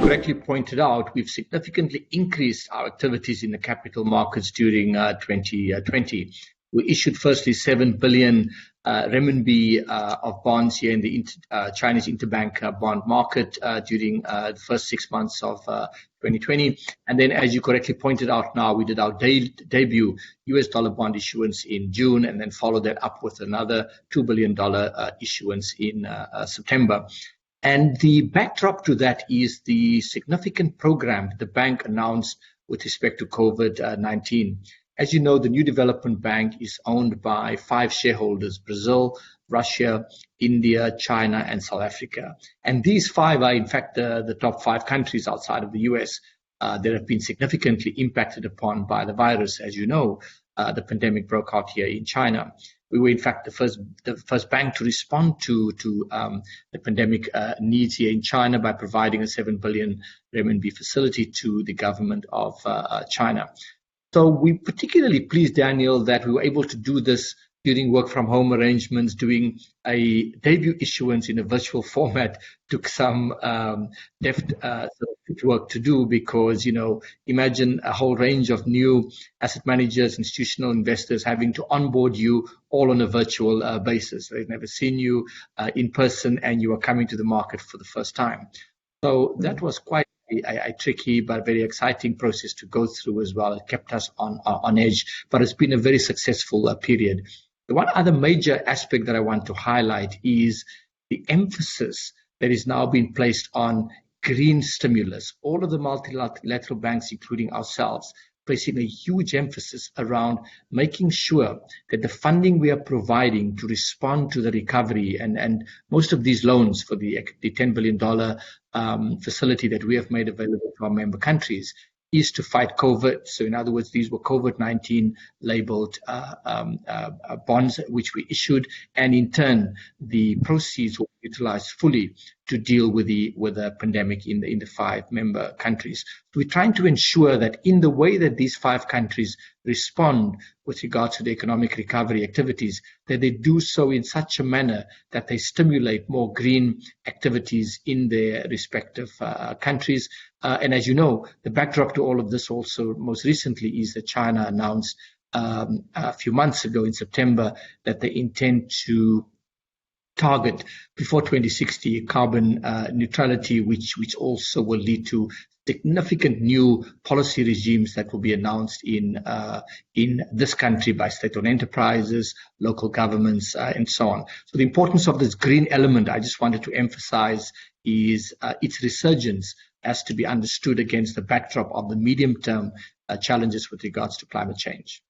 correctly pointed out, we've significantly increased our activities in the capital markets during 2020. We issued firstly 7 billion renminbi of bonds here in the Chinese interbank bond market during the first 6 months of 2020. And then, as you correctly pointed out now, we did our debut US dollar bond issuance in June, and then followed that up with another $2 billion issuance in September. And the backdrop to that is the significant program the bank announced with respect to COVID-19. As you know, the New Development Bank is owned by 5 shareholders: Brazil, Russia, India, China, and South Africa. And these 5 are, in fact, the top 5 countries outside of the US that have been significantly impacted upon by the virus. As you know, the pandemic broke out here in China. We were, in fact, the first bank to respond to the pandemic needs here in China by providing a 7 billion renminbi facility to the government of China. So we're particularly pleased, Daniel, that we were able to do this during work-from-home arrangements. Doing a debut issuance in a virtual format took some deft work to do, because, you know, imagine a whole range of new asset managers, institutional investors having to onboard you all on a virtual basis. They've never seen you in person, and you are coming to the market for the first time. So that was quite a tricky but very exciting process to go through as well. It kept us on edge, but it's been a very successful period. The one other major aspect that I want to highlight is the emphasis that is now being placed on green stimulus. All of the multilateral banks, including ourselves, placing a huge emphasis around making sure that the funding we are providing to respond to the recovery, and most of these loans for the $10 billion facility that we have made available to our member countries, is to fight COVID. So in other words, these were COVID-19 labeled bonds which we issued, and in turn the proceeds were utilized fully to deal with the pandemic in the 5 member countries. So we're trying to ensure that in the way that these 5 countries respond with regards to the economic recovery activities, that they do so in such a manner that they stimulate more green activities in their respective countries. And as you know, the backdrop to all of this also most recently is that China announced a few months ago in September that they intend to target before 2060 carbon neutrality, which also will lead to significant new policy regimes that will be announced in this country by state-owned enterprises, local governments, and so on. So the importance of this green element, I just wanted to emphasize, is its resurgence has to be understood against the backdrop of the medium-term challenges with regards to climate change.